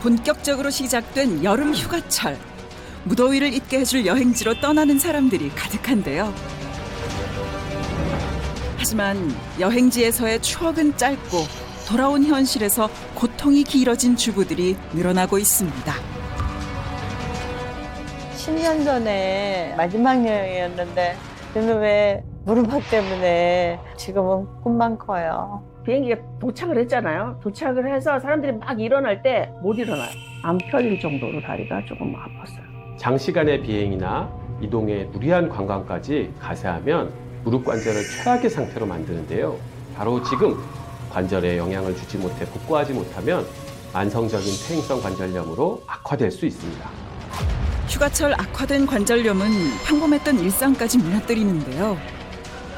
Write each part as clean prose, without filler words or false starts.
본격적으로 시작된 여름 휴가철. 무더위를 잊게 해줄 여행지로 떠나는 사람들이 가득한데요. 하지만 여행지에서의 추억은 짧고 돌아온 현실에서 고통이 길어진 주부들이 늘어나고 있습니다. 10년 전에 마지막 여행이었는데 저는 왜 무릎팍 때문에 지금은 꿈만 커요. 비행기가 도착을 했잖아요. 도착을 해서 사람들이 막 일어날 때 못 일어나요. 안 펴질 정도로 다리가 조금 아팠어요. 장시간의 비행이나 이동에 무리한 관광까지 가세하면 무릎 관절을 최악의 상태로 만드는데요. 바로 지금 관절에 영향을 주지 못해 복구하지 못하면 만성적인 퇴행성 관절염으로 악화될 수 있습니다. 휴가철 악화된 관절염은 평범했던 일상까지 무너뜨리는데요.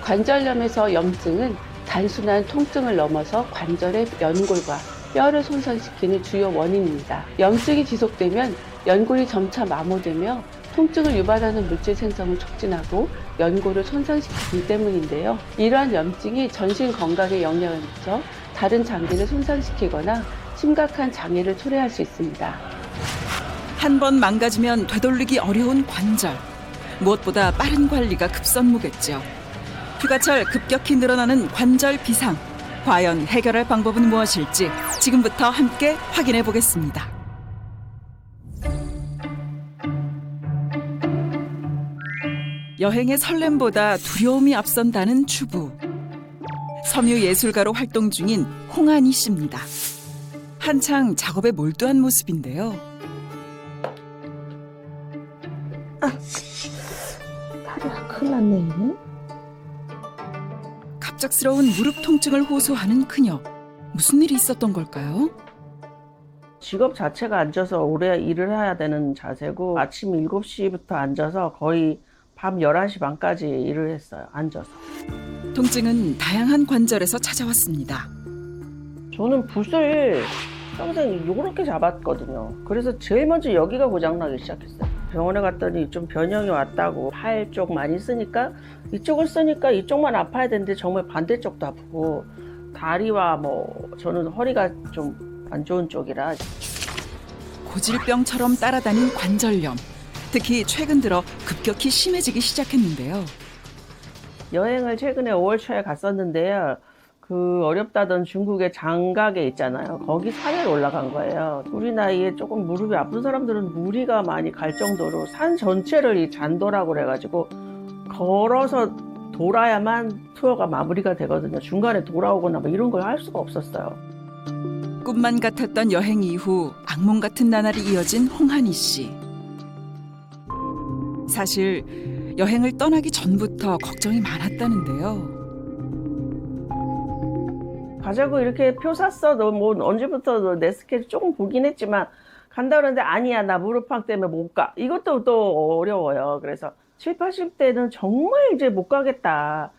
관절염에서 염증은 단순한 통증을 넘어서 관절의 연골과 뼈를 손상시키는 주요 원인입니다. 염증이 지속되면 연골이 점차 마모되며 통증을 유발하는 물질 생성을 촉진하고 연골을 손상시키기 때문인데요. 이러한 염증이 전신 건강에 영향을 미쳐 다른 장기를 손상시키거나 심각한 장애를 초래할 수 있습니다. 한 번 망가지면 되돌리기 어려운 관절. 무엇보다 빠른 관리가 급선무겠죠. 휴가철 급격히 늘어나는 관절 비상. 과연 해결할 방법은 무엇일지 지금부터 함께 확인해 보겠습니다. 여행의 설렘보다 두려움이 앞선다는 주부. 섬유예술가로 활동 중인 홍한희 씨입니다. 한창 작업에 몰두한 모습인데요. 다리가 큰일 났네. 갑작스러운 무릎 통증을 호소하는 그녀. 무슨 일이 있었던 걸까요? 직업 자체가 앉아서 오래 일을 해야 되는 자세고 아침 7시부터 앉아서 거의 밤 11시 반까지 일을 했어요. 앉아서. 통증은 다양한 관절에서 찾아왔습니다. 저는 붓을 평생 요렇게 잡았거든요. 그래서 제일 먼저 여기가 고장나기 시작했어요. 병원에 갔더니 좀 변형이 왔다고, 팔 쪽 많이 쓰니까 이쪽을 쓰니까 이쪽만 아파야 되는데 정말 반대쪽도 아프고, 다리와 저는 허리가 좀 안 좋은 쪽이라. 고질병처럼 따라다닌 관절염. 특히 최근 들어 급격히 심해지기 시작했는데요. 여행을 최근에 5월 초에 갔었는데요. 그 어렵다던 중국의 장각에 있잖아요. 거기 산에 올라간 거예요. 우리 나이에 조금 무릎이 아픈 사람들은 무리가 많이 갈 정도로 산 전체를 이 잔도라고 그래가지고 걸어서 돌아야만 투어가 마무리가 되거든요. 중간에 돌아오거나 이런 걸 할 수가 없었어요. 꿈만 같았던 여행 이후 악몽 같은 나날이 이어진 홍한희 씨. 사실 여행을 떠나기 전부터 걱정이 많았다는데요. 가자고 이렇게 표 샀어. 너 언제부터 내 스케줄 조금 보긴 했지만 간다 그러는데 아니야, 나 무릎팍 때문에 못 가. 이것도 또 어려워요. 그래서 7, 80대는 정말 이제 못 가겠다.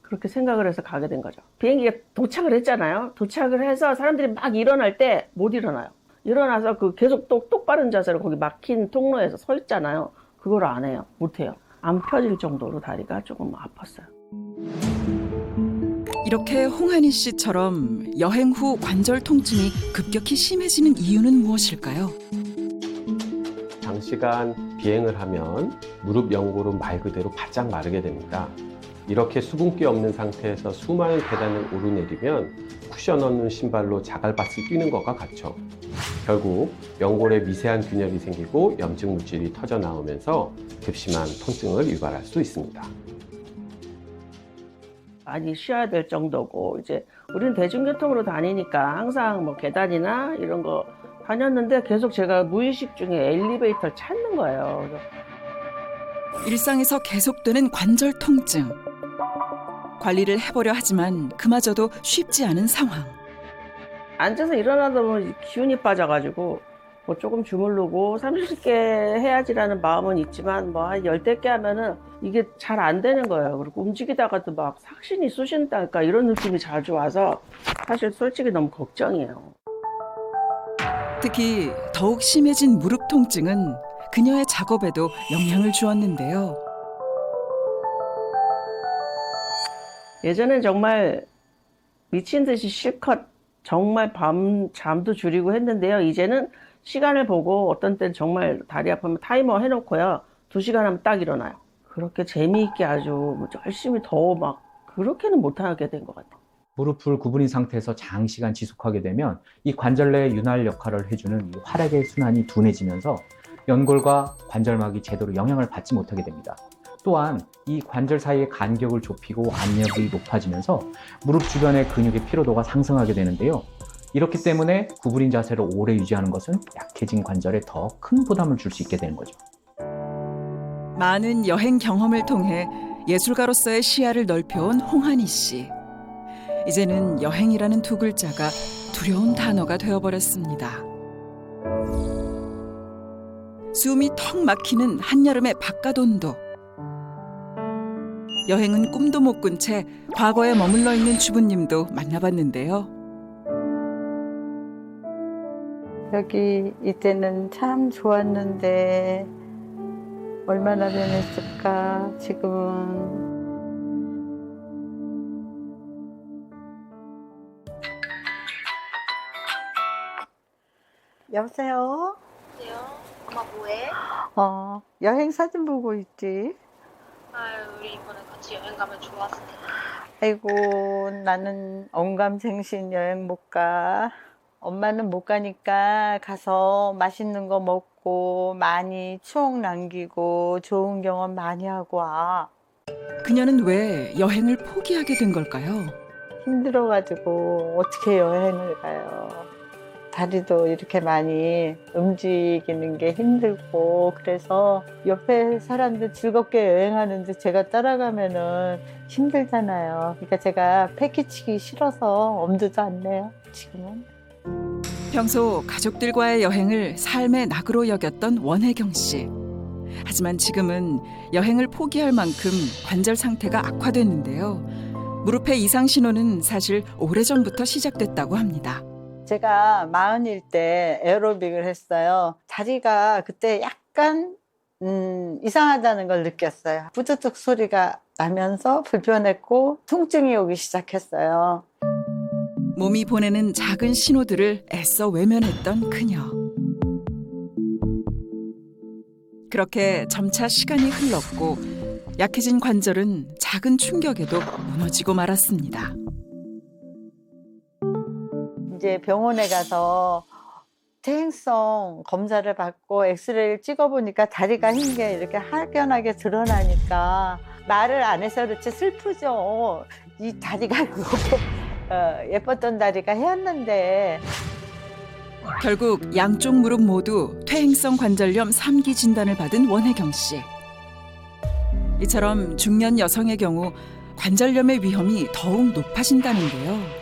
그렇게 생각을 해서 가게 된 거죠. 비행기가 도착을 했잖아요. 도착을 해서 사람들이 막 일어날 때 못 일어나요. 일어나서 계속 똑바른 자세로 거기 막힌 통로에서 서 있잖아요. 그걸 안 해요. 못 해요. 안 펴질 정도로 다리가 조금 아팠어요. 이렇게 홍한희 씨처럼 여행 후 관절 통증이 급격히 심해지는 이유는 무엇일까요? 장시간 비행을 하면 무릎 연골은 말 그대로 바짝 마르게 됩니다. 이렇게 수분기 없는 상태에서 수많은 계단을 오르내리면 쿠션 없는 신발로 자갈밭을 뛰는 것과 같죠. 결국 연골에 미세한 균열이 생기고 염증 물질이 터져 나오면서 급심한 통증을 유발할 수 있습니다. 많이 쉬어야 될 정도고, 이제 우리는 대중교통으로 다니니까 항상 계단이나 이런 거 다녔는데 계속 제가 무의식 중에 엘리베이터를 찾는 거예요. 일상에서 계속되는 관절 통증. 관리를 해보려 하지만 그마저도 쉽지 않은 상황. 앉아서 일어나다 보면 기운이 빠져가지고 조금 주무르고 삼십개 해야지라는 마음은 있지만 한 10대 개 하면은 이게 잘 안 되는 거예요. 그리고 움직이다가도 삭신이 쑤신달까 이런 느낌이 자주 와서 사실 솔직히 너무 걱정이에요. 특히 더욱 심해진 무릎 통증은 그녀의 작업에도 영향을 주었는데요. 예전엔 정말 미친 듯이 실컷 정말 밤 잠도 줄이고 했는데요. 이제는 시간을 보고 어떤 때는 정말 다리 아프면 타이머 해놓고요. 2시간 하면 딱 일어나요. 그렇게 재미있게 아주 열심히 더 막 그렇게는 못하게 된 것 같아요. 무릎을 구부린 상태에서 장시간 지속하게 되면 이 관절 내 윤활 역할을 해주는 이 활액의 순환이 둔해지면서 연골과 관절막이 제대로 영향을 받지 못하게 됩니다. 또한 이 관절 사이의 간격을 좁히고 압력이 높아지면서 무릎 주변의 근육의 피로도가 상승하게 되는데요. 이렇기 때문에 구부린 자세를 오래 유지하는 것은 약해진 관절에 더 큰 부담을 줄 수 있게 되는 거죠. 많은 여행 경험을 통해 예술가로서의 시야를 넓혀온 홍한희 씨. 이제는 여행이라는 두 글자가 두려운 단어가 되어버렸습니다. 숨이 턱 막히는 한여름의 바깥 온도. 여행은 꿈도 못 꾼 채 과거에 머물러 있는 주부님도 만나봤는데요. 여기 이때는 참 좋았는데 얼마나 변했을까 지금은. 여보세요? 안녕하세요. 엄마 뭐해? 여행 사진 보고 있지. 아유, 우리 이번에 같이 여행 가면 좋았을 텐데. 아이고, 나는 언감생신 여행 못 가. 엄마는 못 가니까 가서 맛있는 거 먹고 많이 추억 남기고 좋은 경험 많이 하고 와. 그녀는 왜 여행을 포기하게 된 걸까요? 힘들어가지고 어떻게 여행을 가요. 다리도 이렇게 많이 움직이는 게 힘들고, 그래서 옆에 사람들 즐겁게 여행하는데 제가 따라가면은 힘들잖아요. 그러니까 제가 패키치기 싫어서 엄두도 안 내요, 지금은. 평소 가족들과의 여행을 삶의 낙으로 여겼던 원혜경 씨. 하지만 지금은 여행을 포기할 만큼 관절 상태가 악화됐는데요. 무릎의 이상 신호는 사실 오래전부터 시작됐다고 합니다. 제가 40일 때 에어로빅을 했어요. 다리가 그때 약간 이상하다는 걸 느꼈어요. 부두둑 소리가 나면서 불편했고 통증이 오기 시작했어요. 몸이 보내는 작은 신호들을 애써 외면했던 그녀. 그렇게 점차 시간이 흘렀고 약해진 관절은 작은 충격에도 무너지고 말았습니다. 이제 병원에 가서 퇴행성 검사를 받고 엑스레이를 찍어보니까 다리가 흰 게 이렇게 확연하게 드러나니까 말을 안 해서 그렇지 슬프죠. 이 다리가 예뻤던 다리가 헤었는데. 결국 양쪽 무릎 모두 퇴행성 관절염 3기 진단을 받은 원혜경 씨. 이처럼 중년 여성의 경우 관절염의 위험이 더욱 높아진다는데요.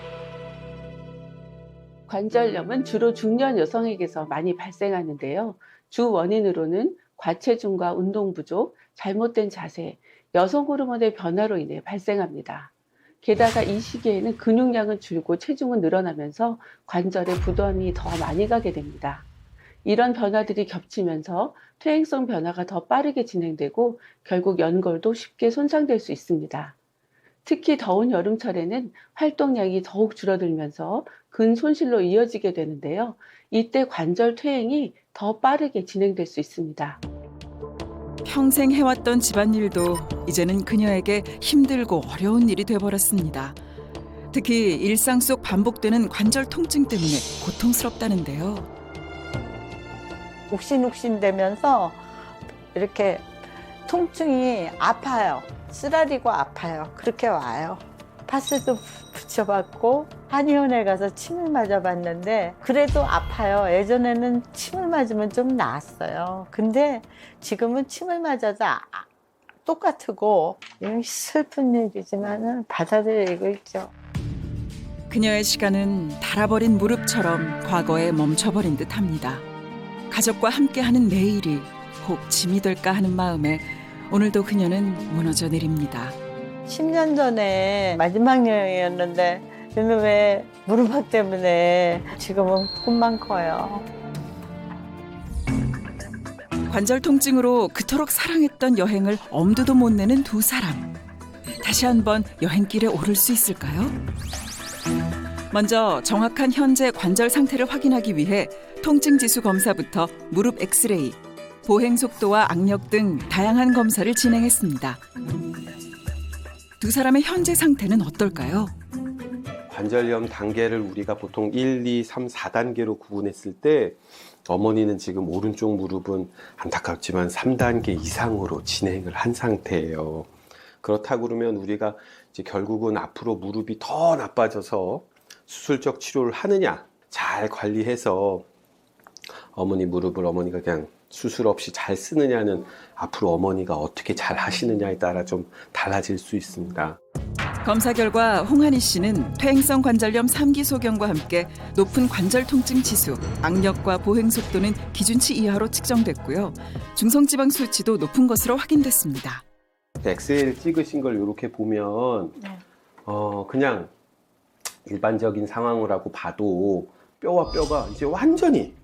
관절염은 주로 중년 여성에게서 많이 발생하는데요. 주 원인으로는 과체중과 운동 부족, 잘못된 자세, 여성 호르몬의 변화로 인해 발생합니다. 게다가 이 시기에는 근육량은 줄고 체중은 늘어나면서 관절에 부담이 더 많이 가게 됩니다. 이런 변화들이 겹치면서 퇴행성 변화가 더 빠르게 진행되고 결국 연골도 쉽게 손상될 수 있습니다. 특히 더운 여름철에는 활동량이 더욱 줄어들면서 근손실로 이어지게 되는데요. 이때 관절 퇴행이 더 빠르게 진행될 수 있습니다. 평생 해왔던 집안일도 이제는 그녀에게 힘들고 어려운 일이 돼버렸습니다. 특히 일상 속 반복되는 관절 통증 때문에 고통스럽다는데요. 욱신욱신되면서 이렇게 통증이 아파요. 쓰라리고 아파요. 그렇게 와요. 파스도 붙여봤고 한의원에 가서 침을 맞아봤는데 그래도 아파요. 예전에는 침을 맞으면 좀 나았어요. 근데 지금은 침을 맞아도 똑같고 슬픈 일이지만 받아들이고 있죠. 그녀의 시간은 닳아버린 무릎처럼 과거에 멈춰버린 듯합니다. 가족과 함께하는 내일이 혹 짐이 될까 하는 마음에 오늘도 그녀는 무너져 내립니다. 10년 전에 마지막 여행이었는데 요즘에 무릎팍 때문에 지금은 꿈만 커요. 관절 통증으로 그토록 사랑했던 여행을 엄두도 못 내는 두 사람. 다시 한번 여행길에 오를 수 있을까요? 먼저 정확한 현재 관절 상태를 확인하기 위해 통증 지수 검사부터 무릎 엑스레이, 보행 속도와 악력 등 다양한 검사를 진행했습니다. 두 사람의 현재 상태는 어떨까요? 관절염 단계를 우리가 보통 1, 2, 3, 4단계로 구분했을 때 어머니는 지금 오른쪽 무릎은 안타깝지만 3단계 이상으로 진행을 한 상태예요. 그렇다고 그러면 우리가 이제 결국은 앞으로 무릎이 더 나빠져서 수술적 치료를 하느냐, 잘 관리해서 어머니 무릎을 어머니가 그냥 수술 없이 잘 쓰느냐는 앞으로 어머니가 어떻게 잘 하시느냐에 따라 좀 달라질 수 있습니다. 검사 결과 홍한희 씨는 퇴행성 관절염 3기 소견과 함께 높은 관절 통증 지수, 악력과 보행 속도는 기준치 이하로 측정됐고요. 중성지방 수치도 높은 것으로 확인됐습니다. 엑스레이를 찍으신 걸 이렇게 보면 그냥 일반적인 상황이라고 봐도 뼈와 뼈가 이제 완전히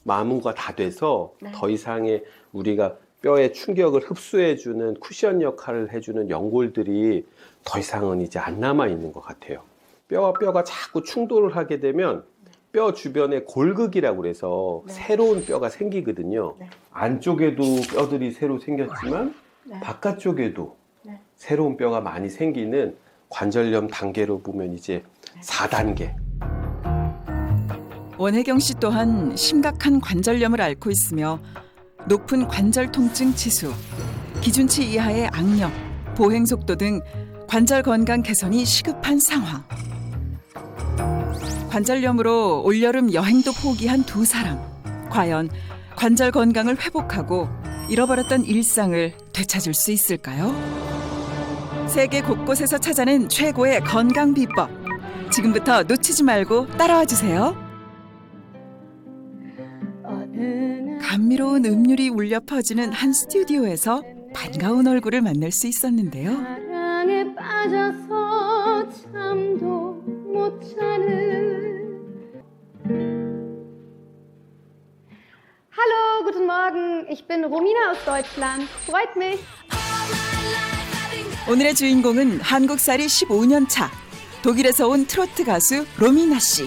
마모가 다 돼서 더 이상의 우리가 뼈의 충격을 흡수해주는 쿠션 역할을 해주는 연골들이 더 이상은 이제 안 남아 있는 것 같아요. 뼈와 뼈가 자꾸 충돌을 하게 되면 뼈 주변에 골극이라고 그래서 새로운 뼈가 생기거든요. 안쪽에도 뼈들이 새로 생겼지만 바깥쪽에도 새로운 뼈가 많이 생기는 관절염 단계로 보면 이제 4단계. 원혜경 씨 또한 심각한 관절염을 앓고 있으며 높은 관절 통증 지수, 기준치 이하의 악력, 보행 속도 등 관절 건강 개선이 시급한 상황. 관절염으로 올여름 여행도 포기한 두 사람. 과연 관절 건강을 회복하고 잃어버렸던 일상을 되찾을 수 있을까요? 세계 곳곳에서 찾아낸 최고의 건강 비법. 지금부터 놓치지 말고 따라와 주세요. 감미로운 음률이 울려 퍼지는 한 스튜디오에서 반가운 얼굴을 만날 수 있었는데요. 사랑에 빠져서 잠도 못 자는. Hallo, guten Morgen. Ich bin Romina aus Deutschland. Freut mich. 오늘의 주인공은 한국살이 15년 차 독일에서 온 트로트 가수 로미나 씨.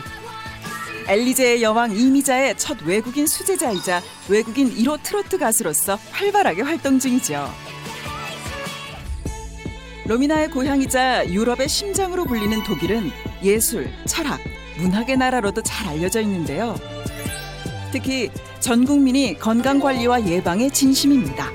엘리제의 여왕 이미자의 첫 외국인 수제자이자 외국인 1호 트로트 가수로서 활발하게 활동 중이죠. 로미나의 고향이자 유럽의 심장으로 불리는 독일은 예술, 철학, 문학의 나라로도 잘 알려져 있는데요. 특히 전 국민이 건강관리와 예방에 진심입니다.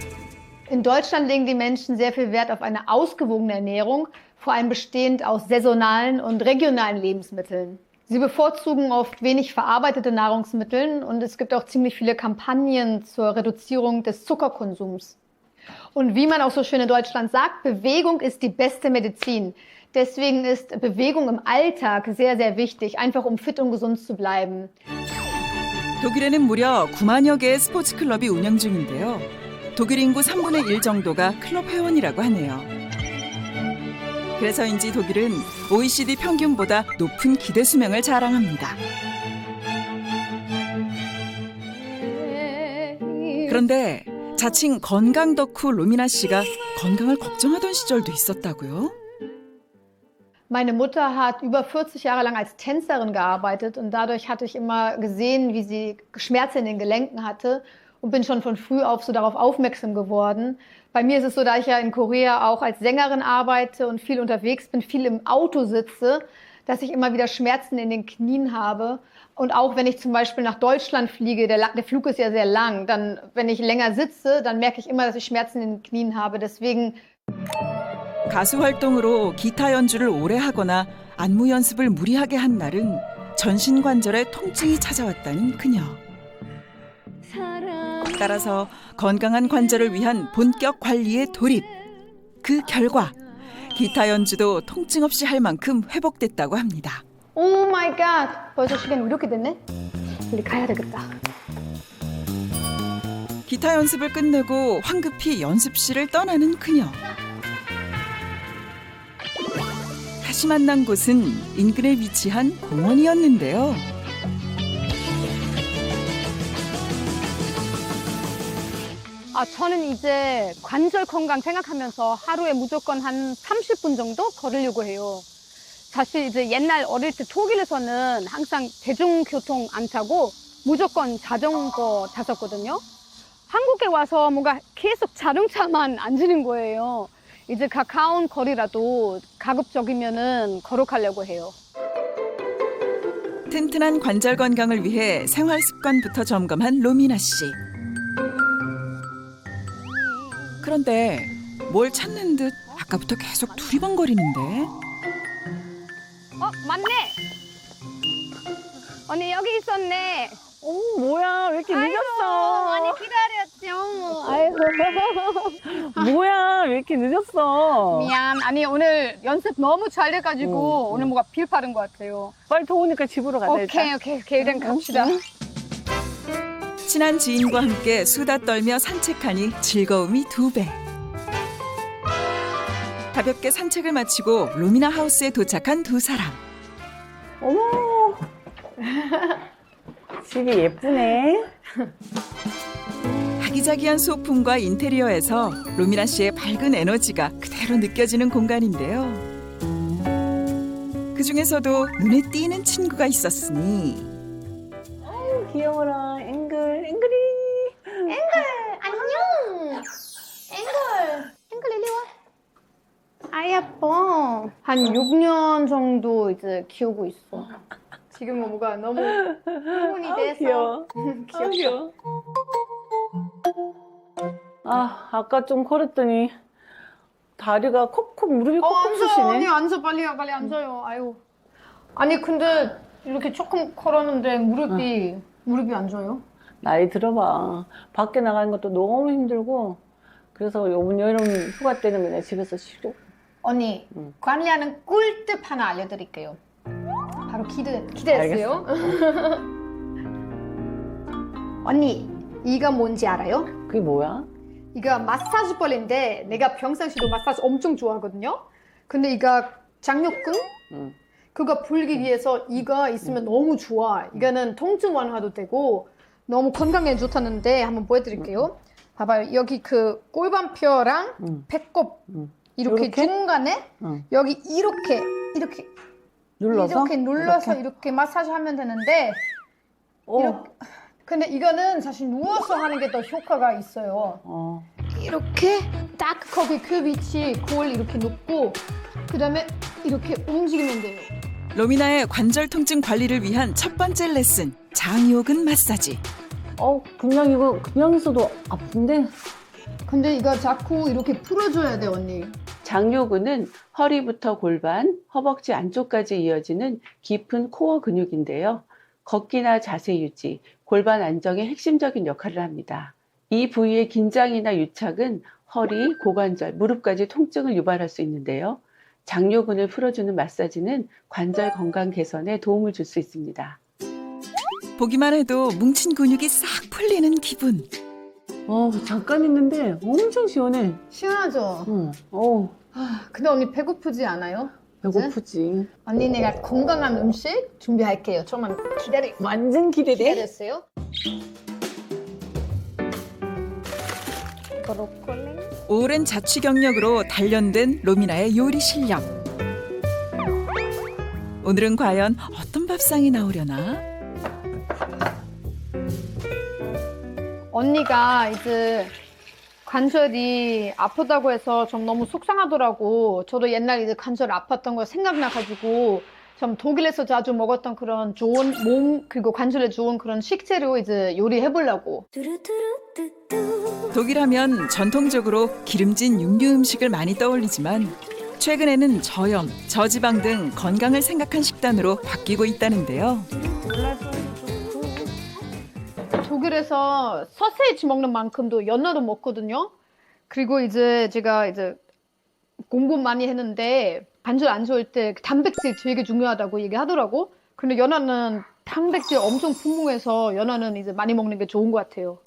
In Deutschland legen die Menschen sehr viel Wert auf eine ausgewogene Ernährung, vor allem bestehend aus saisonalen und regionalen Lebensmitteln. Sie bevorzugen oft wenig verarbeitete Nahrungsmittel und es gibt auch ziemlich viele Kampagnen zur Reduzierung des Zuckerkonsums. Und wie man auch so schön in Deutschland sagt, Bewegung ist die beste Medizin. Deswegen ist Bewegung im Alltag sehr, sehr wichtig, einfach um fit und gesund zu bleiben. 독일에는 무려 9만여 개의 스포츠 클럽이 운영 중인데요. 독일 인구 3분의 1 정도가 클럽 회원이라고 하네요. 그래서인지 독일은 OECD 평균보다 높은 기대 수명을 자랑합니다. 그런데 자칭 건강 덕후 로미나 씨가 건강을 걱정하던 시절도 있었다고요? Meine Mutter hat über 40 Jahre lang als Tänzerin gearbeitet und dadurch hatte ich immer gesehen, wie sie Schmerzen in den Gelenken hatte und bin schon von früh auf so darauf aufmerksam geworden. Bei mir ist es so, da ich ja in Korea auch als Sängerin arbeite und viel unterwegs bin, viel im Auto sitze, dass ich immer wieder Schmerzen in den Knien habe. Und auch wenn ich zum Beispiel nach Deutschland fliege, der Flug ist ja sehr lang, dann, wenn ich länger sitze, dann merke ich immer, dass ich Schmerzen in den Knien habe. Deswegen 가수 활동으로 기타 연주를 오래 하거나 안무 연습을 무리하게 한 날은 전신 관절에 통증이 찾아왔다는 그녀. 따라서 건강한 관절을 위한 본격 관리에 돌입. 그 결과 기타 연주도 통증 없이 할 만큼 회복됐다고 합니다. Oh my God! 벌써 시간이 이렇게 됐네? 우리 가야 되겠다. 기타 연습을 끝내고 황급히 연습실을 떠나는 그녀. 다시 만난 곳은 인근에 위치한 공원이었는데요. 저는 이제 관절 건강 생각하면서 하루에 무조건 한 30분 정도 걸으려고 해요. 사실 이제 옛날 어릴 때 독일에서는 항상 대중교통 안 타고 무조건 자전거 탔었거든요. 한국에 와서 뭔가 계속 자동차만 앉는 거예요. 이제 가까운 거리라도 가급적이면은 걸어가려고 해요. 튼튼한 관절 건강을 위해 생활 습관부터 점검한 로미나 씨. 그런데 뭘 찾는 듯 아까부터 계속 두리번거리는데. 맞네. 언니 여기 있었네. 오, 뭐야, 왜 이렇게 아이고, 늦었어? 많이 기다렸죠. 아이고, 뭐야, 왜 이렇게 늦었어? 미안. 아니 오늘 연습 너무 잘 돼가지고 오늘 뭔가 빌파른 것 같아요. 빨리 더우니까 집으로 가자. 일단. 오케이. 그럼 갑시다. 친한 지인과 함께 수다 떨며 산책하니 즐거움이 2배. 가볍게 산책을 마치고 로미나 하우스에 도착한 두 사람. 어머, 집이 예쁘네. 아기자기한 소품과 인테리어에서 로미나 씨의 밝은 에너지가 그대로 느껴지는 공간인데요. 그 중에서도 눈에 띄는 친구가 있었으니 귀여워라, 앵글이. 안녕. 앵글 일리 와. 아 예뻐. 한 6년 정도 이제 키우고 있어. 지금 뭐가 너무 흥분이 돼서. 귀여워. 귀여워. 아, 아까 좀 걸었더니 다리가 무릎이 콕콕 앉아, 쑤시네. 언니 앉아, 빨리 앉아요. 아유. 아니 근데 이렇게 조금 걸었는데 무릎이 안 좋아요? 나이 들어봐. 밖에 나가는 것도 너무 힘들고, 그래서 이번 여름 휴가 때는 그냥 집에서 쉬고. 언니 관리하는 꿀팁 하나 알려드릴게요. 바로 기대했어요. 언니 이거 뭔지 알아요? 그게 뭐야? 이거 마사지 볼인데 내가 평상시도 마사지 엄청 좋아하거든요. 근데 이거 장요근 응. 그거 풀기 위해서 이거 있으면 너무 좋아. 이거는 통증 완화도 되고 너무 건강에 좋다는데 한번 보여드릴게요. 봐봐요. 여기 그 골반뼈랑 배꼽 이렇게 요렇게? 중간에 여기 이렇게 눌러서? 이렇게 마사지 하면 되는데 이렇게. 근데 이거는 사실 누워서 하는 게 더 효과가 있어요. 이렇게 딱 거기 그 위치 골 이렇게 놓고 그다음에 이렇게 움직이면 돼요. 로미나의 관절 통증 관리를 위한 첫 번째 레슨, 장요근 마사지. 그냥 있어도 아픈데? 근데 이거 자꾸 이렇게 풀어줘야 돼, 언니. 장요근은 허리부터 골반, 허벅지 안쪽까지 이어지는 깊은 코어 근육인데요. 걷기나 자세 유지, 골반 안정에 핵심적인 역할을 합니다. 이 부위의 긴장이나 유착은 허리, 고관절, 무릎까지 통증을 유발할 수 있는데요. 장요근을 풀어주는 마사지는 관절 건강 개선에 도움을 줄 수 있습니다. 보기만 해도 뭉친 근육이 싹 풀리는 기분. 잠깐 있는데 엄청 시원해. 시원하죠? 근데 언니 배고프지 않아요? 배고프지. 언니 내가 건강한 음식 준비할게요. 좀만 완전 기대돼. 기다렸어요. 브로콜리. 오랜 자취 경력으로 단련된 로미나의 요리 실력. 오늘은 과연 어떤 밥상이 나오려나? 언니가 이제 관절이 아프다고 해서 좀 너무 속상하더라고. 저도 옛날 이제 관절 아팠던 거 생각나가지고 좀 독일에서 자주 먹었던 그런 좋은 몸 그리고 관절에 좋은 그런 식재료 이제 요리해보려고. 독일하면 전통적으로 기름진 육류 음식을 많이 떠올리지만 최근에는 저염, 저지방 등 건강을 생각한 식단으로 바뀌고 있다는데요. 독일에서 소세지 먹는 만큼도 연어도 먹거든요. 그리고 이제 제가 이제 공부 많이 했는데 관절 안 좋을 때 단백질 되게 중요하다고 얘기하더라고. 근데 연어는 단백질 엄청 풍부해서 연어는 이제 많이 먹는 게 좋은 것 같아요.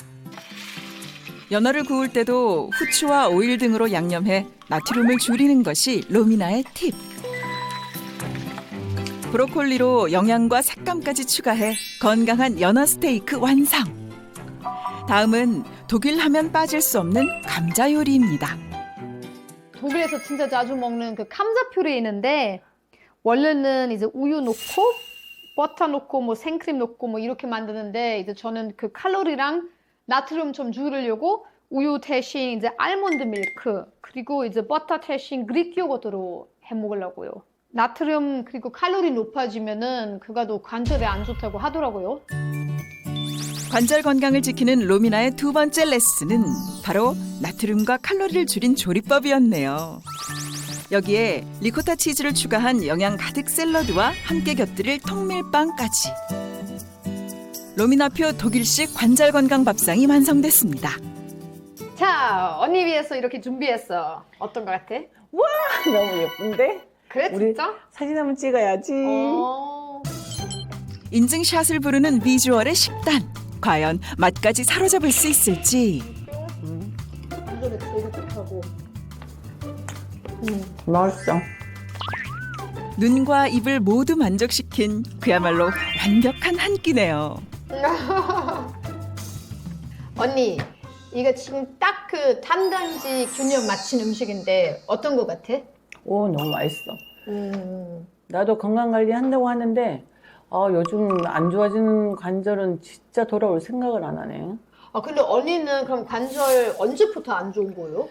연어를 구울 때도 후추와 오일 등으로 양념해 나트륨을 줄이는 것이 로미나의 팁. 브로콜리로 영양과 색감까지 추가해 건강한 연어 스테이크 완성. 다음은 독일 하면 빠질 수 없는 감자 요리입니다. 독일에서 진짜 자주 먹는 그 감자 퓨레 있는데 원래는 이제 우유 넣고 버터 넣고 뭐 생크림 넣고 뭐 이렇게 만드는데 이제 저는 그 칼로리랑 나트륨 좀 줄이려고 우유 대신 이제 알몬드 밀크 그리고 이제 버터 대신 그릭 요거트로 해 먹으려고요. 나트륨 그리고 칼로리 높아지면은 그가 또 관절에 안 좋다고 하더라고요. 관절 건강을 지키는 로미나의 두 번째 레슨은 바로 나트륨과 칼로리를 줄인 조리법이었네요. 여기에 리코타 치즈를 추가한 영양 가득 샐러드와 함께 곁들일 통밀빵까지. 로미나표 독일식 관절 건강 밥상이 완성됐습니다. 자, 언니 위해서 이렇게 준비했어. 어떤 거 같아? 너무 예쁜데? 그래 우리 진짜? 사진 한번 찍어야지. 인증샷을 부르는 비주얼의 식단. 과연 맛까지 사로잡을 수 있을지. 완전히 쫄깃하고. 맛있어. 눈과 입을 모두 만족시킨 그야말로 완벽한 한 끼네요. 언니, 이거 지금 딱 그 탄단지 균형 맞춘 음식인데 어떤 거 같아? 오, 너무 맛있어. 나도 건강관리 한다고 하는데 요즘 안 좋아지는 관절은 진짜 돌아올 생각을 안 하네. 아, 근데 언니는 그럼 관절 언제부터 안 좋은 거예요?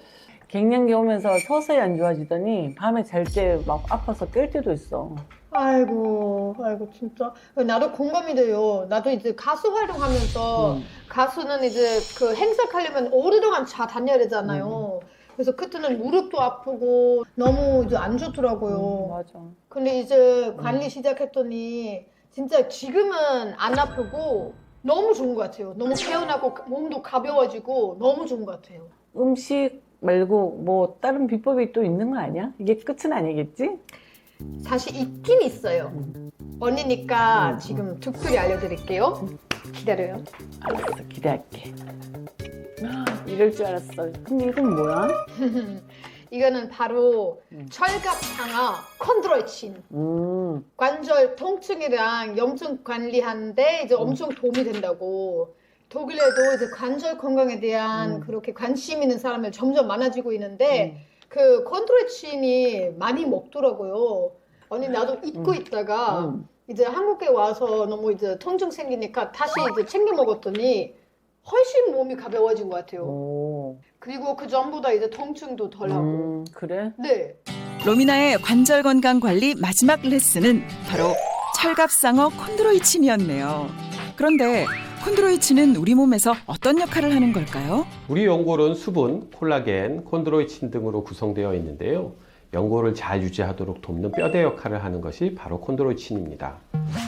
갱년기 오면서 서서히 안 좋아지더니 밤에 잘 때 막 아파서 깰 때도 있어. 아이고, 진짜. 나도 공감이 돼요. 나도 이제 가수 활동하면서 가수는 이제 그 행사 가려면 오랫동안 다녀야 되잖아요. 그래서 그때는 무릎도 아프고 너무 이제 안 좋더라고요. 맞아. 근데 이제 관리 시작했더니 진짜 지금은 안 아프고 너무 좋은 것 같아요. 너무 개운하고 몸도 가벼워지고 너무 좋은 것 같아요. 음식 말고 뭐 다른 비법이 또 있는 거 아니야? 이게 끝은 아니겠지? 사실 있긴 있어요. 언니니까 지금 특별히 알려드릴게요. 기다려요. 알았어, 기대할게. 이럴 줄 알았어. 근데 이건 뭐야? 이거는 바로 철갑상어 콘드로이친. 관절 통증이랑 염증 관리하는데 이제 엄청 도움이 된다고. 독일에도 이제 관절 건강에 대한 그렇게 관심 있는 사람들 점점 많아지고 있는데 그 콘드로이친이 많이 먹더라고요. 언니 나도 잊고 있다가 이제 한국에 와서 너무 이제 통증 생기니까 다시 이제 챙겨 먹었더니 훨씬 몸이 가벼워진 것 같아요. 오. 그리고 그 전보다 이제 통증도 덜하고. 그래? 네. 로미나의 관절 건강 관리 마지막 레슨은 바로 철갑상어 콘드로이친이었네요. 그런데 콘드로이친은 우리 몸에서 어떤 역할을 하는 걸까요? 우리 연골은 수분, 콜라겐, 콘드로이친 등으로 구성되어 있는데요. 연골을 잘 유지하도록 돕는 뼈대 역할을 하는 것이 바로 콘드로이친입니다.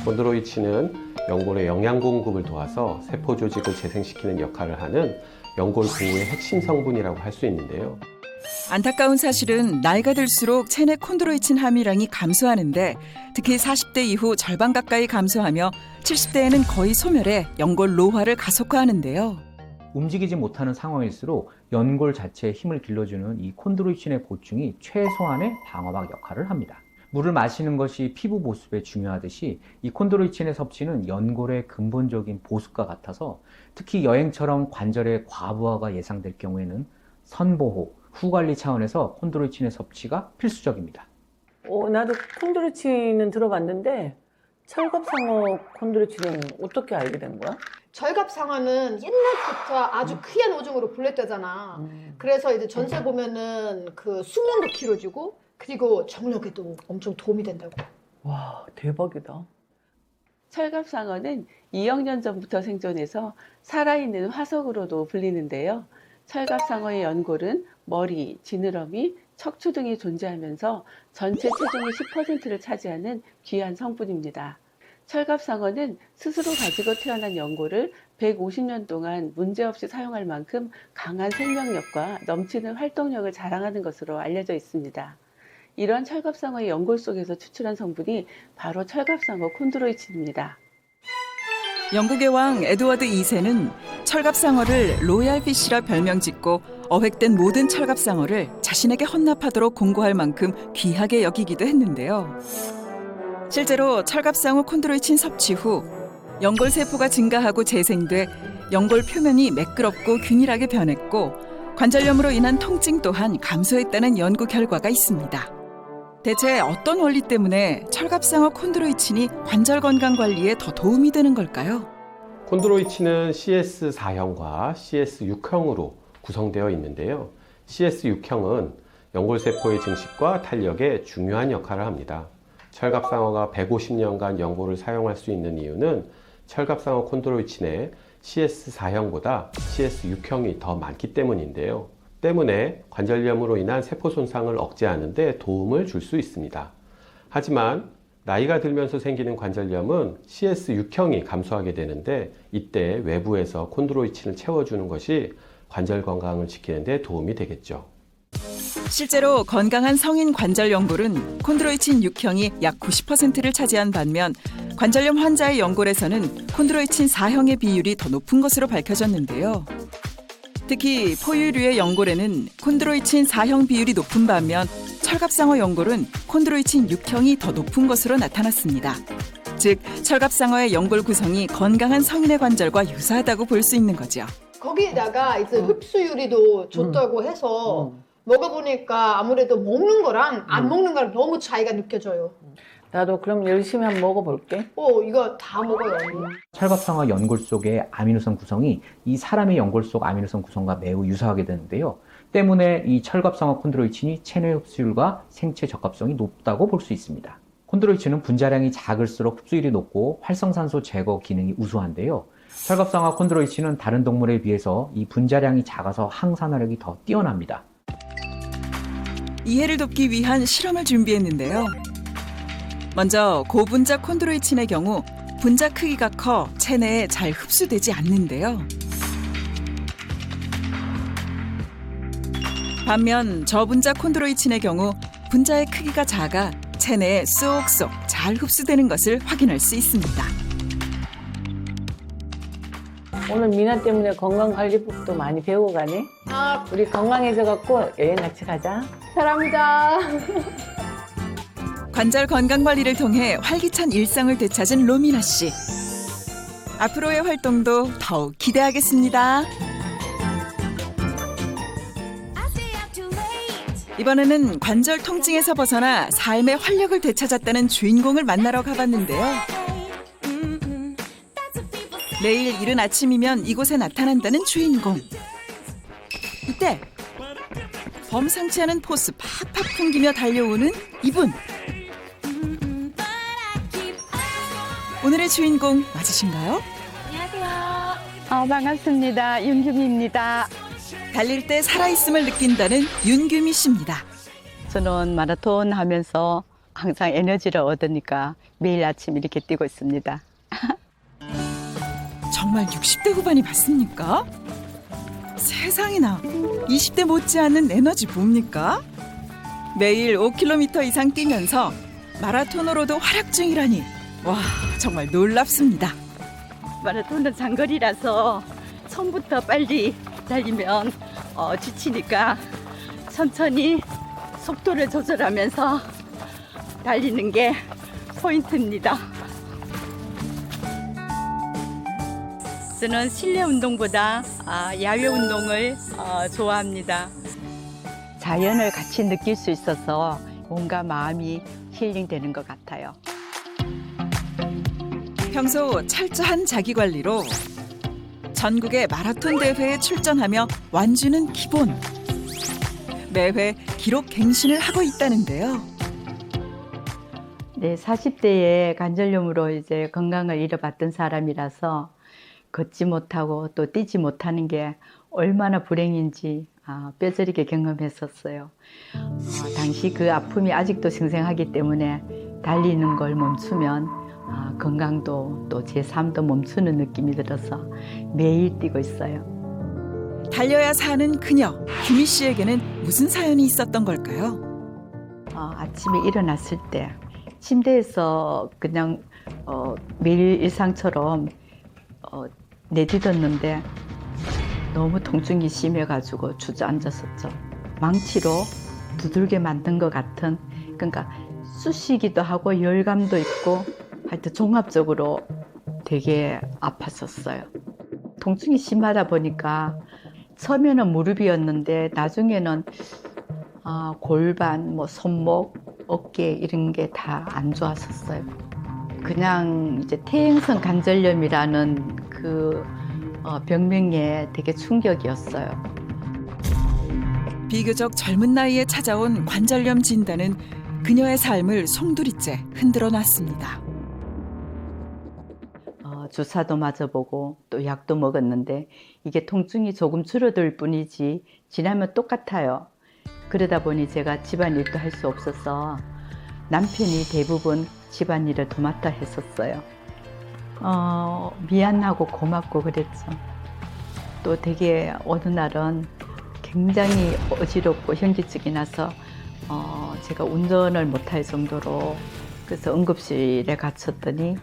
콘드로이친은 연골의 영양 공급을 도와서 세포 조직을 재생시키는 역할을 하는 연골 공유의 핵심 성분이라고 할 수 있는데요. 안타까운 사실은 나이가 들수록 체내 콘드로이친 함유량이 감소하는데 특히 40대 이후 절반 가까이 감소하며 70대에는 거의 소멸해 연골 노화를 가속화하는데요. 움직이지 못하는 상황일수록 연골 자체에 힘을 길러주는 이 콘드로이친의 보충이 최소한의 방어막 역할을 합니다. 물을 마시는 것이 피부 보습에 중요하듯이 이 콘드로이친의 섭취는 연골의 근본적인 보습과 같아서 특히 여행처럼 관절의 과부하가 예상될 경우에는 선보호, 후관리 차원에서 콘드로이친의 섭취가 필수적입니다. 나도 콘드로이친은 들어봤는데 철갑상어 콘드로이친은 어떻게 알게 된 거야? 철갑상어는 옛날부터 아주 귀한 오종으로 불렸다잖아. 그래서 이제 전체 보면은 그 수면도 길어지고 그리고 정력에도 엄청 도움이 된다고. 와, 대박이다. 철갑상어는 2억 년 전부터 생존해서 살아있는 화석으로도 불리는데요. 철갑상어의 연골은 머리, 지느러미, 척추 등이 존재하면서 전체 체중의 10%를 차지하는 귀한 성분입니다. 철갑상어는 스스로 가지고 태어난 연골을 150년 동안 문제없이 사용할 만큼 강한 생명력과 넘치는 활동력을 자랑하는 것으로 알려져 있습니다. 이런 철갑상어의 연골 속에서 추출한 성분이 바로 철갑상어 콘드로이친입니다. 영국의 왕 에드워드 2세는 철갑상어를 로얄피쉬라 별명 짓고 어획된 모든 철갑상어를 자신에게 헌납하도록 공고할 만큼 귀하게 여기기도 했는데요. 실제로 철갑상어 콘드로이친 섭취 후 연골 세포가 증가하고 재생돼 연골 표면이 매끄럽고 균일하게 변했고 관절염으로 인한 통증 또한 감소했다는 연구 결과가 있습니다. 대체 어떤 원리 때문에 철갑상어 콘드로이친이 관절 건강 관리에 더 도움이 되는 걸까요? 콘드로이친은 CS4형과 CS6형으로 구성되어 있는데요. CS6형은 연골세포의 증식과 탄력에 중요한 역할을 합니다. 철갑상어가 150년간 연골을 사용할 수 있는 이유는 철갑상어 콘드로이친의 CS4형보다 CS6형이 더 많기 때문인데요. 때문에 관절염으로 인한 세포 손상을 억제하는 데 도움을 줄 수 있습니다. 하지만 나이가 들면서 생기는 관절염은 CS6형이 감소하게 되는데 이때 외부에서 콘드로이친을 채워주는 것이 관절 건강을 지키는 데 도움이 되겠죠. 실제로 건강한 성인 관절 연골은 콘드로이친 6형이 약 90%를 차지한 반면 관절염 환자의 연골에서는 콘드로이친 4형의 비율이 더 높은 것으로 밝혀졌는데요. 특히 포유류의 연골에는 콘드로이친 4형 비율이 높은 반면 철갑상어 연골은 콘드로이친 6형이 더 높은 것으로 나타났습니다. 즉, 철갑상어의 연골 구성이 건강한 성인의 관절과 유사하다고 볼 수 있는 거죠. 거기에다가 이제 흡수율이도 좋다고 해서 먹어보니까 아무래도 먹는 거랑 안 먹는 거랑 너무 차이가 느껴져요. 나도 그럼 열심히 한번 먹어볼게. 이거 다 먹어요. 철갑상어 연골 속의 아미노산 구성이 이 사람의 연골 속 아미노산 구성과 매우 유사하게 되는데요. 때문에 이 철갑상어 콘드로이친이 체내 흡수율과 생체 적합성이 높다고 볼 수 있습니다. 콘드로이친은 분자량이 작을수록 흡수율이 높고 활성산소 제거 기능이 우수한데요. 철갑상어 콘드로이친은 다른 동물에 비해서 이 분자량이 작아서 항산화력이 더 뛰어납니다. 이해를 돕기 위한 실험을 준비했는데요. 먼저 고분자 콘드로이친의 경우 분자 크기가 커 체내에 잘 흡수되지 않는데요. 반면 저분자 콘드로이친의 경우 분자의 크기가 작아 체내에 쏙쏙 잘 흡수되는 것을 확인할 수 있습니다. 오늘 미나 때문에 건강관리법도 많이 배우고 가네. 우리 건강해져갖고 여행 같이 가자. 사랑합니다. 관절 건강 관리를 통해 활기찬 일상을 되찾은 로미나 씨. 앞으로의 활동도 더욱 기대하겠습니다. 이번에는 관절 통증에서 벗어나 삶의 활력을 되찾았다는 주인공을 만나러 가봤는데요. 내일 이른 아침이면 이곳에 나타난다는 주인공. 이때 범상치 않은 포스 팍팍 풍기며 달려오는 이분. 오늘의 주인공 맞으신가요? 안녕하세요. 반갑습니다. 윤규미입니다. 달릴 때 살아있음을 느낀다는 윤규미 씨입니다. 저는 마라톤 하면서 항상 에너지를 얻으니까 매일 아침 이렇게 뛰고 있습니다. 정말 60대 후반이 맞습니까? 세상에나 20대 못지않은 에너지 뭡니까? 매일 5km 이상 뛰면서 마라토너로도 활약 중이라니 와 정말 놀랍습니다. 마라톤은 장거리라서 처음부터 빨리 달리면 지치니까 천천히 속도를 조절하면서 달리는 게 포인트입니다. 저는 실내 운동보다 야외 운동을 좋아합니다. 자연을 같이 느낄 수 있어서 몸과 마음이 힐링되는 것 같아요. 평소 철저한 자기관리로 전국의 마라톤 대회에 출전하며 완주는 기본. 매회 기록 갱신을 하고 있다는데요. 네, 40대에 관절염으로 이제 건강을 잃어봤던 사람이라서 걷지 못하고 또 뛰지 못하는 게 얼마나 불행인지 뼈저리게 경험했었어요. 당시 그 아픔이 아직도 생생하기 때문에 달리는 걸 멈추면 건강도 또 제 삶도 멈추는 느낌이 들어서 매일 뛰고 있어요. 달려야 사는 그녀, 규미 씨에게는 무슨 사연이 있었던 걸까요? 아침에 일어났을 때 침대에서 그냥 매일 일상처럼 내딛었는데 너무 통증이 심해가지고 주저앉았었죠. 망치로 두들게 만든 것 같은, 그러니까 쑤시기도 하고 열감도 있고 하여튼 종합적으로 되게 아팠었어요. 통증이 심하다 보니까 처음에는 무릎이었는데 나중에는 골반, 손목, 어깨 이런 게 다 안 좋았었어요. 그냥 이제 퇴행성 관절염이라는 그 병명에 되게 충격이었어요. 비교적 젊은 나이에 찾아온 관절염 진단은 그녀의 삶을 송두리째 흔들어 놨습니다. 주사도 맞아보고 또 약도 먹었는데 이게 통증이 조금 줄어들 뿐이지 지나면 똑같아요. 그러다 보니 제가 집안일도 할 수 없어서 남편이 대부분 집안일을 도맡아 했었어요. 미안하고 고맙고 그랬죠. 또 되게 어느 날은 굉장히 어지럽고 현기증이 나서 제가 운전을 못할 정도로 그래서 응급실에 갇혔더니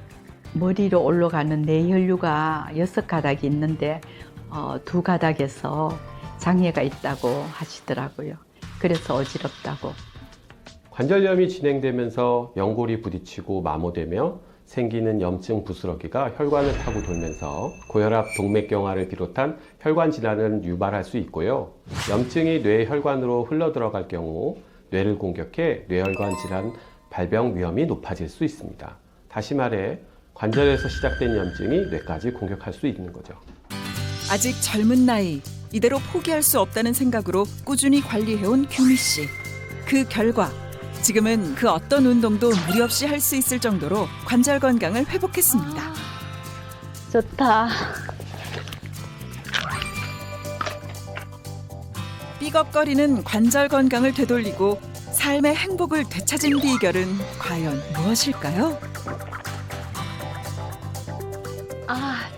머리로 올라가는 뇌혈류가 6가닥이 있는데 2가닥에서 장애가 있다고 하시더라고요. 그래서 어지럽다고. 관절염이 진행되면서 연골이 부딪히고 마모되며 생기는 염증 부스러기가 혈관을 타고 돌면서 고혈압, 동맥경화를 비롯한 혈관 질환을 유발할 수 있고요. 염증이 뇌 혈관으로 흘러들어갈 경우 뇌를 공격해 뇌혈관 질환 발병 위험이 높아질 수 있습니다. 다시 말해 관절에서 시작된 염증이 뇌까지 공격할 수 있는 거죠. 아직 젊은 나이, 이대로 포기할 수 없다는 생각으로 꾸준히 관리해온 규미 씨. 그 결과 지금은 그 어떤 운동도 무리 없이 할 수 있을 정도로 관절 건강을 회복했습니다. 좋다. 삐걱거리는 관절 건강을 되돌리고 삶의 행복을 되찾은 비결은 과연 무엇일까요?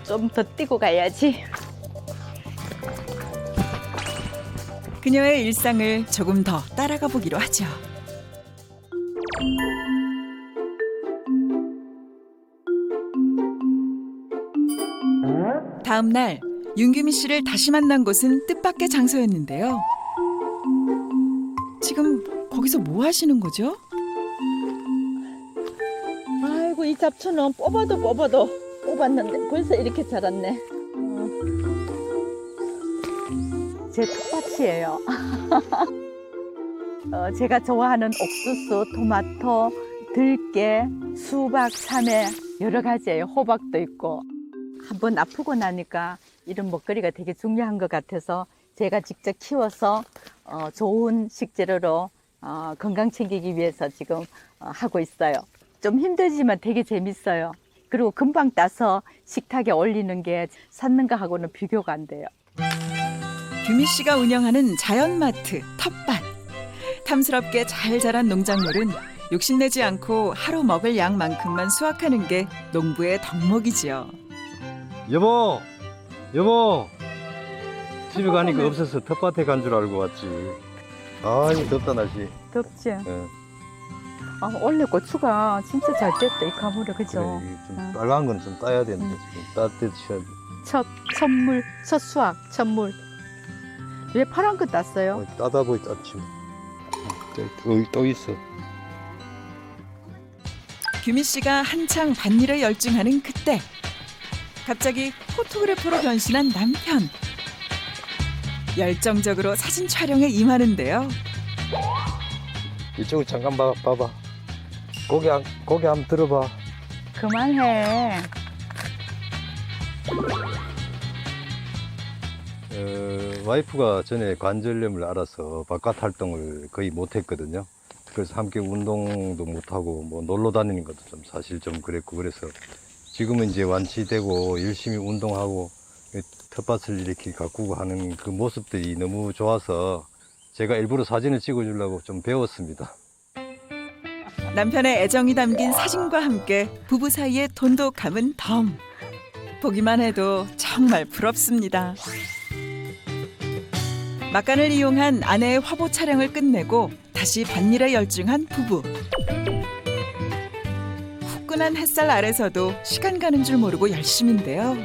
좀 더 뛰고 가야지. 그녀의 일상을 조금 더 따라가 보기로 하죠. 다음 날 윤규미 씨를 다시 만난 곳은 뜻밖의 장소였는데요. 지금 거기서 뭐 하시는 거죠? 아이고, 이 잡초는 뽑아도 뽑았는데 벌써 이렇게 자랐네. 제 텃밭이에요. 제가 좋아하는 옥수수, 토마토, 들깨, 수박, 참외 여러 가지예요. 호박도 있고. 한번 아프고 나니까 이런 먹거리가 되게 중요한 것 같아서 제가 직접 키워서 좋은 식재료로 건강 챙기기 위해서 지금 하고 있어요. 좀 힘들지만 되게 재밌어요. 그리고 금방 따서 식탁에 올리는 게 샀는 거하고는 비교가 안 돼요. 규미 씨가 운영하는 자연마트 텃밭. 탐스럽게 잘 자란 농작물은 욕심내지 않고 하루 먹을 양만큼만 수확하는 게 농부의 덕목이지요. 여보, 집에 가니까 없어서 텃밭에 간 줄 알고 왔지. 아이 덥다 날씨. 덥지? 네. 원래 고추가 진짜 잘 됐다 이 가물에 그죠? 그래, 좀 빨간 건 좀 따야 되는데 지금 따뜻해야 돼. 첫물, 첫 수확, 첫물. 왜 파란 거 땄어요? 따다 보이 땄지. 또 있어. 규미 씨가 한창 밭일에 열중하는 그때 갑자기 포토그래퍼로 변신한 남편. 열정적으로 사진 촬영에 임하는데요. 이쪽을 잠깐 봐봐. 고개 한번 들어봐. 그만해. 와이프가 전에 관절염을 앓아서 바깥 활동을 거의 못했거든요. 그래서 함께 운동도 못하고 뭐 놀러 다니는 것도 좀 사실 좀 그랬고 그래서 지금은 이제 완치되고 열심히 운동하고 텃밭을 이렇게 가꾸고 하는 그 모습들이 너무 좋아서 제가 일부러 사진을 찍어주려고 좀 배웠습니다. 남편의 애정이 담긴 사진과 함께 부부 사이의 돈독함은 덤. 보기만 해도 정말 부럽습니다. 막간을 이용한 아내의 화보 촬영을 끝내고 다시 밭일에 열중한 부부. 후끈한 햇살 아래서도 시간 가는 줄 모르고 열심인데요.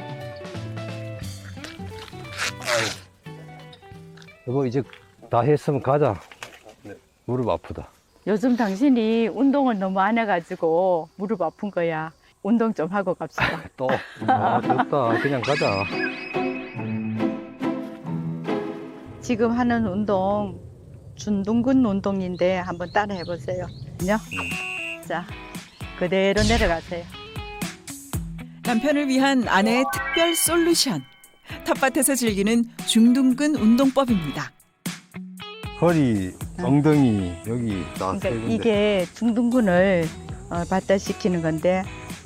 여보 이제 다 했으면 가자. 무릎 아프다. 요즘 당신이 운동을 너무 안 해가지고 무릎 아픈 거야. 운동 좀 하고 갑시다. 또? 됐다. 그냥 가자. 지금 하는 운동 준둔근 운동인데 한번 따라 해보세요. 있거든요. 자, 그대로 내려가세요. 남편을 위한 아내의 특별 솔루션. 텃밭에서 즐기는 중둔근 운동법입니다. 허리, 엉덩이 여기 다 세 그러니까 군데. 이게 중둔근을 발달시키는 건데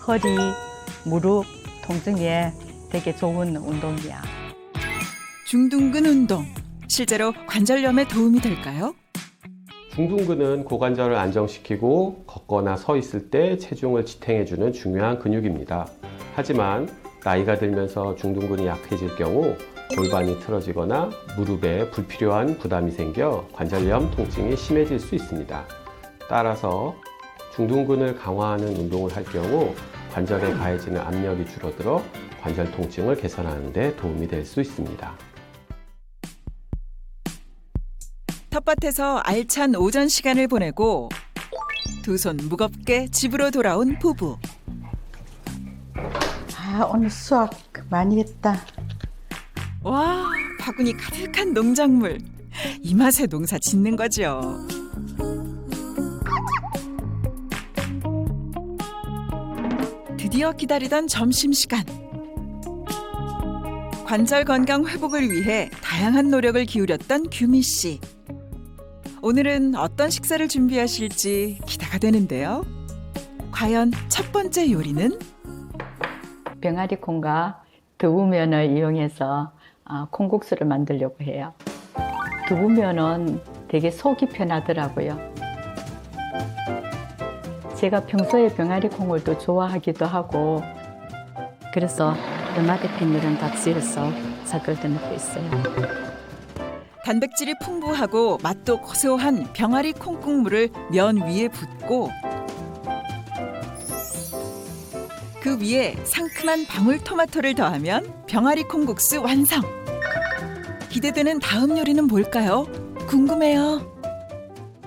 허리, 무릎 통증에 되게 좋은 운동이야. 중둔근 운동. 실제로 관절염에 도움이 될까요? 중둔근은 고관절을 안정시키고 걷거나 서 있을 때 체중을 지탱해주는 중요한 근육입니다. 하지만 나이가 들면서 중둔근이 약해질 경우 골반이 틀어지거나 무릎에 불필요한 부담이 생겨 관절염 통증이 심해질 수 있습니다. 따라서 중둔근을 강화하는 운동을 할 경우 관절에 가해지는 압력이 줄어들어 관절 통증을 개선하는 데 도움이 될 수 있습니다. 텃밭에서 알찬 오전 시간을 보내고 두 손 무겁게 집으로 돌아온 부부. 아, 오늘 수확 많이 했다. 와, 바구니 가득한 농작물. 이 맛에 농사 짓는 거죠. 드디어 기다리던 점심시간. 관절 건강 회복을 위해 다양한 노력을 기울였던 규미 씨. 오늘은 어떤 식사를 준비하실지 기대가 되는데요. 과연 첫 번째 요리는? 병아리 콩과 두부면을 이용해서 콩국수를 만들려고 해요. 두부면은 되게 속이 편하더라고요. 제가 평소에 병아리 콩을 또 좋아하기도 하고 그래서 병아리 팬이랑 같이해서 사글도 넣고 있어요. 단백질이 풍부하고 맛도 고소한 병아리 콩국물을 면 위에 붓고 그 위에 상큼한 방울토마토를 더하면 병아리 콩국수 완성! 기대되는 다음 요리는 뭘까요? 궁금해요.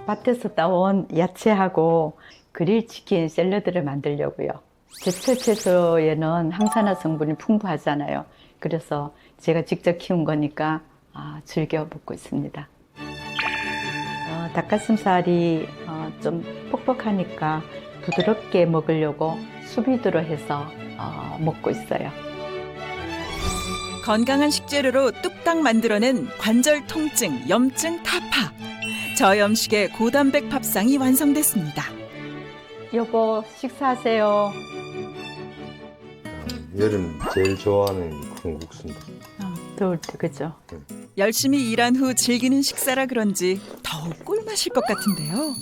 밭에서 따온 야채하고 그릴 치킨 샐러드를 만들려고요. 제철 채소에는 항산화 성분이 풍부하잖아요. 그래서 제가 직접 키운 거니까 즐겨 먹고 있습니다. 닭가슴살이 좀 퍽퍽하니까 부드럽게 먹으려고 수비드로 해서 먹고 있어요. 건강한 식재료로 뚝딱 만들어낸 관절 통증, 염증 타파. 저염식의 고단백 밥상이 완성됐습니다. 여보, 식사하세요. 여름 제일 좋아하는 콩국수입니다. 더울 때 그죠? 열심히 일한 후 즐기는 식사라 그런지 더욱 꿀맛일 것 같은데요.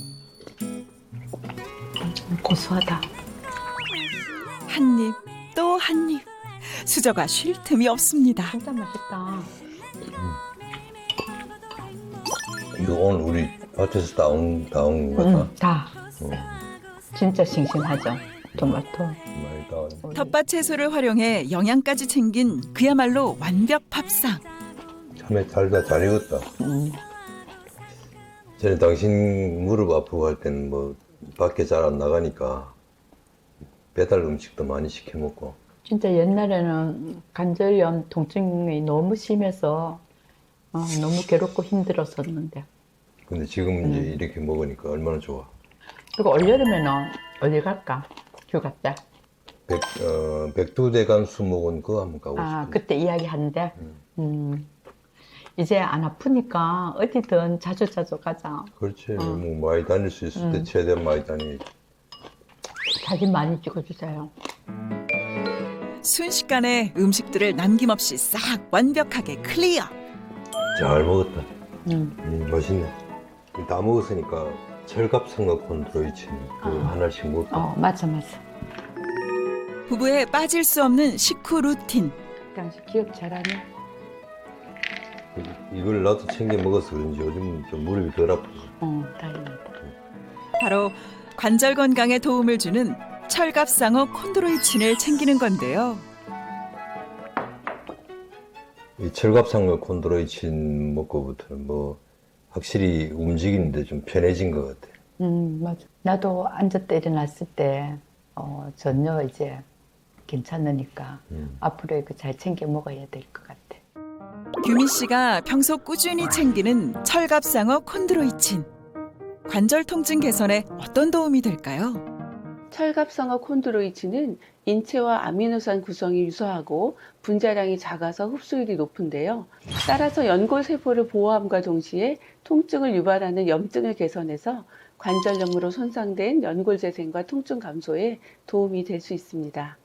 고소하다. 한 입, 또 한 입. 수저가 쉴 틈이 없습니다. 진짜 맛있다. 이거 오늘 우리 밭에서 따온 거다. 다. 진짜 싱싱하죠. 토마토. 많이 따온. 텃밭 채소를 활용해 영양까지 챙긴 그야말로 완벽 밥상. 참에 살다 잘 익었다. 전에 당신 무릎 아프고 할 때는 뭐 밖에 잘 안 나가니까 배달 음식도 많이 시켜 먹고. 진짜 옛날에는 관절염 통증이 너무 심해서 너무 괴롭고 힘들었었는데. 근데 지금 이제 이렇게 먹으니까 얼마나 좋아. 그리고 올여름에는 어디 갈까? 휴가 때. 백두대간 수목원 그거 한번 가고 싶어. 그때 이야기하는데 이제 안 아프니까 어디든 자주 가자. 그렇지. 뭐 많이 다닐 수 있을 때 최대한 많이 다니지. 사진 많이 찍어주세요. 순식간에 음식들을 남김없이 싹 완벽하게 클리어. 잘 먹었다. 맛있네. 다 먹었으니까 철갑상어콘 들어있지. 하나씩 먹고. 맞아. 부부의 빠질 수 없는 식후 루틴. 당신 기억 잘하네. 이걸 나도 챙겨 먹어서 그런지 요즘 좀 무릎이 덜 아프고. 다행이다. 바로 관절 건강에 도움을 주는 철갑상어 콘드로이친을 챙기는 건데요. 이 철갑상어 콘드로이친 먹고부터는 뭐 확실히 움직이는데 좀 편해진 것 같아. 맞아. 나도 앉았다 일어났을 때 전혀 이제 괜찮으니까 앞으로 이거 잘 챙겨 먹어야 될 것 같아. 규민 씨가 평소 꾸준히 챙기는 철갑상어 콘드로이친. 관절 통증 개선에 어떤 도움이 될까요? 철갑상어 콘드로이친은 인체와 아미노산 구성이 유사하고 분자량이 작아서 흡수율이 높은데요. 따라서 연골 세포를 보호함과 동시에 통증을 유발하는 염증을 개선해서 관절염으로 손상된 연골 재생과 통증 감소에 도움이 될 수 있습니다.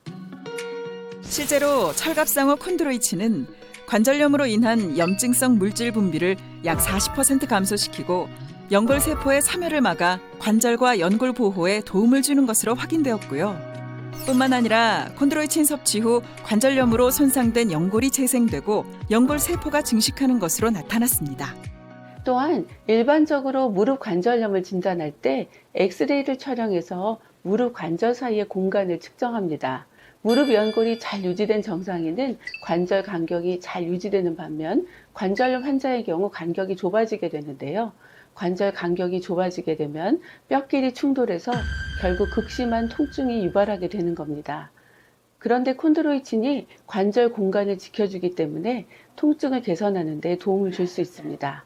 실제로 철갑상어 콘드로이친은 관절염으로 인한 염증성 물질 분비를 약 40% 감소시키고 연골 세포의 사멸을 막아 관절과 연골 보호에 도움을 주는 것으로 확인되었고요. 뿐만 아니라 콘드로이친 섭취 후 관절염으로 손상된 연골이 재생되고 연골 세포가 증식하는 것으로 나타났습니다. 또한 일반적으로 무릎 관절염을 진단할 때 엑스레이를 촬영해서 무릎 관절 사이의 공간을 측정합니다. 무릎 연골이 잘 유지된 정상인은 관절 간격이 잘 유지되는 반면 관절염 환자의 경우 간격이 좁아지게 되는데요. 관절 간격이 좁아지게 되면 뼈끼리 충돌해서 결국 극심한 통증이 유발하게 되는 겁니다. 그런데 콘드로이친이 관절 공간을 지켜주기 때문에 통증을 개선하는 데 도움을 줄 수 있습니다.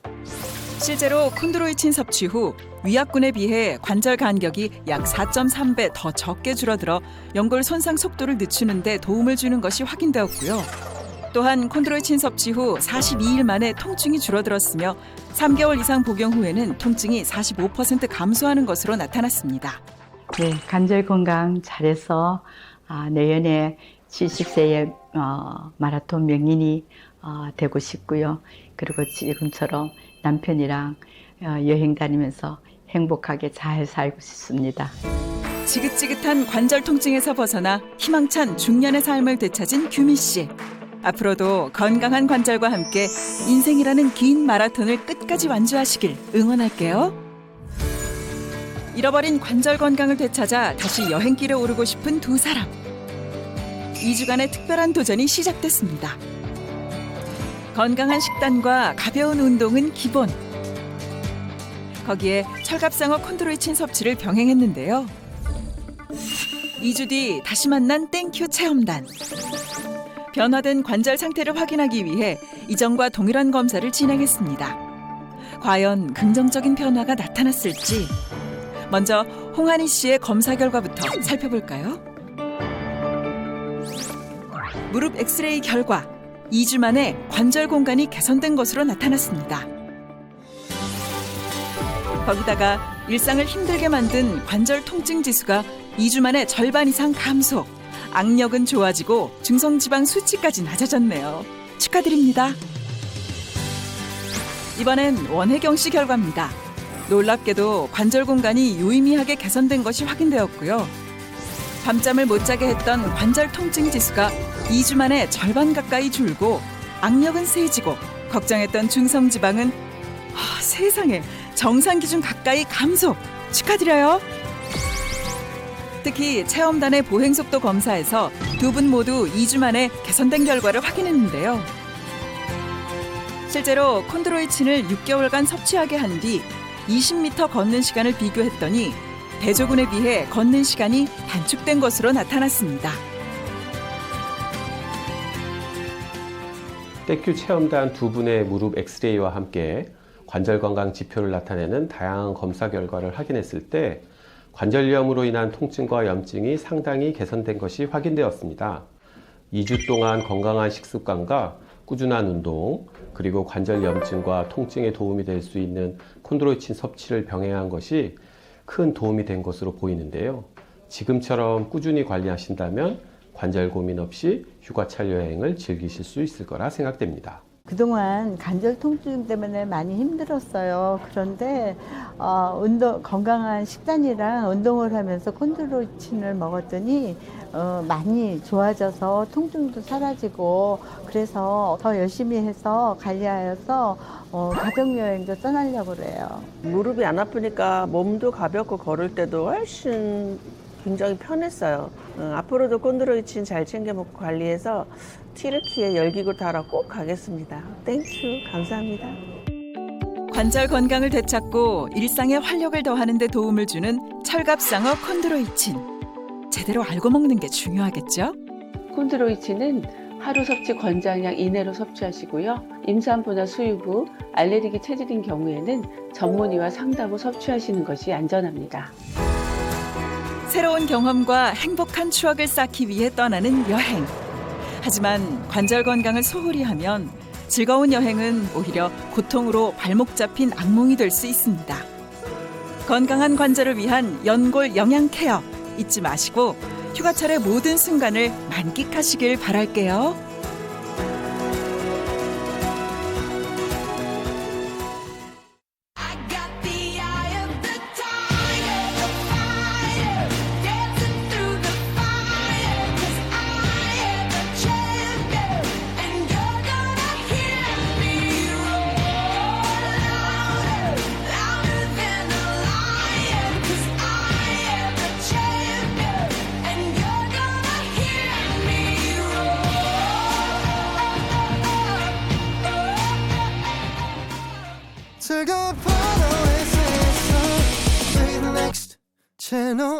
실제로 콘드로이친 섭취 후 위약군에 비해 관절 간격이 약 4.3배 더 적게 줄어들어 연골 손상 속도를 늦추는 데 도움을 주는 것이 확인되었고요. 또한 콘드로이친 섭취 후 42일 만에 통증이 줄어들었으며 3개월 이상 복용 후에는 통증이 45% 감소하는 것으로 나타났습니다. 네, 관절 건강 잘해서 내년에 70세의 마라톤 명인이 되고 싶고요. 그리고 지금처럼 남편이랑 여행 다니면서 행복하게 잘 살고 싶습니다. 지긋지긋한 관절 통증에서 벗어나 희망찬 중년의 삶을 되찾은 규미 씨. 앞으로도 건강한 관절과 함께 인생이라는 긴 마라톤을 끝까지 완주하시길 응원할게요. 잃어버린 관절 건강을 되찾아 다시 여행길에 오르고 싶은 두 사람. 2주간의 특별한 도전이 시작됐습니다. 건강한 식단과 가벼운 운동은 기본. 거기에 철갑상어 콘드로이친 섭취를 병행했는데요. 2주 뒤 다시 만난 땡큐 체험단. 변화된 관절 상태를 확인하기 위해 이전과 동일한 검사를 진행했습니다. 과연 긍정적인 변화가 나타났을지. 먼저 홍한희 씨의 검사 결과부터 살펴볼까요? 무릎 엑스레이 결과 2주 만에 관절 공간이 개선된 것으로 나타났습니다. 거기다가 일상을 힘들게 만든 관절 통증 지수가 2주 만에 절반 이상 감소. 악력은 좋아지고 중성지방 수치까지 낮아졌네요. 축하드립니다. 이번엔 원혜경 씨 결과입니다. 놀랍게도 관절 공간이 유의미하게 개선된 것이 확인되었고요. 밤잠을 못 자게 했던 관절 통증 지수가 2주 만에 절반 가까이 줄고 악력은 세지고 걱정했던 중성지방은 세상에 정상 기준 가까이 감소. 축하드려요. 특히 체험단의 보행속도 검사에서 두 분 모두 2주 만에 개선된 결과를 확인했는데요. 실제로 콘드로이친을 6개월간 섭취하게 한 뒤 20m 걷는 시간을 비교했더니 대조군에 비해 걷는 시간이 단축된 것으로 나타났습니다. 땡큐 체험단 두 분의 무릎 엑스레이와 함께 관절 건강 지표를 나타내는 다양한 검사 결과를 확인했을 때 관절염으로 인한 통증과 염증이 상당히 개선된 것이 확인되었습니다. 2주 동안 건강한 식습관과 꾸준한 운동, 그리고 관절 염증과 통증에 도움이 될 수 있는 콘드로이친 섭취를 병행한 것이 큰 도움이 된 것으로 보이는데요. 지금처럼 꾸준히 관리하신다면 관절 고민 없이 휴가철 여행을 즐기실 수 있을 거라 생각됩니다. 그동안 관절 통증 때문에 많이 힘들었어요. 그런데 건강한 식단이랑 운동을 하면서 콘드로이친을 먹었더니 많이 좋아져서 통증도 사라지고 그래서 더 열심히 해서 관리하여서 가족여행도 떠나려고 그래요. 무릎이 안 아프니까 몸도 가볍고 걸을 때도 훨씬 굉장히 편했어요. 앞으로도 콘드로이친 잘 챙겨 먹고 관리해서 튀르키예 열기구 타러 꼭 가겠습니다. 땡큐, 감사합니다. 관절 건강을 되찾고 일상에 활력을 더하는 데 도움을 주는 철갑상어 콘드로이친. 제대로 알고 먹는 게 중요하겠죠? 콘드로이친은 하루 섭취 권장량 이내로 섭취하시고요. 임산부나 수유 후 알레르기 체질인 경우에는 전문의와 상담 후 섭취하시는 것이 안전합니다. 새로운 경험과 행복한 추억을 쌓기 위해 떠나는 여행. 하지만 관절 건강을 소홀히 하면 즐거운 여행은 오히려 고통으로 발목 잡힌 악몽이 될 수 있습니다. 건강한 관절을 위한 연골 영양 케어 잊지 마시고 휴가철의 모든 순간을 만끽하시길 바랄게요. 즐거운 포도의 세상 Play the next channel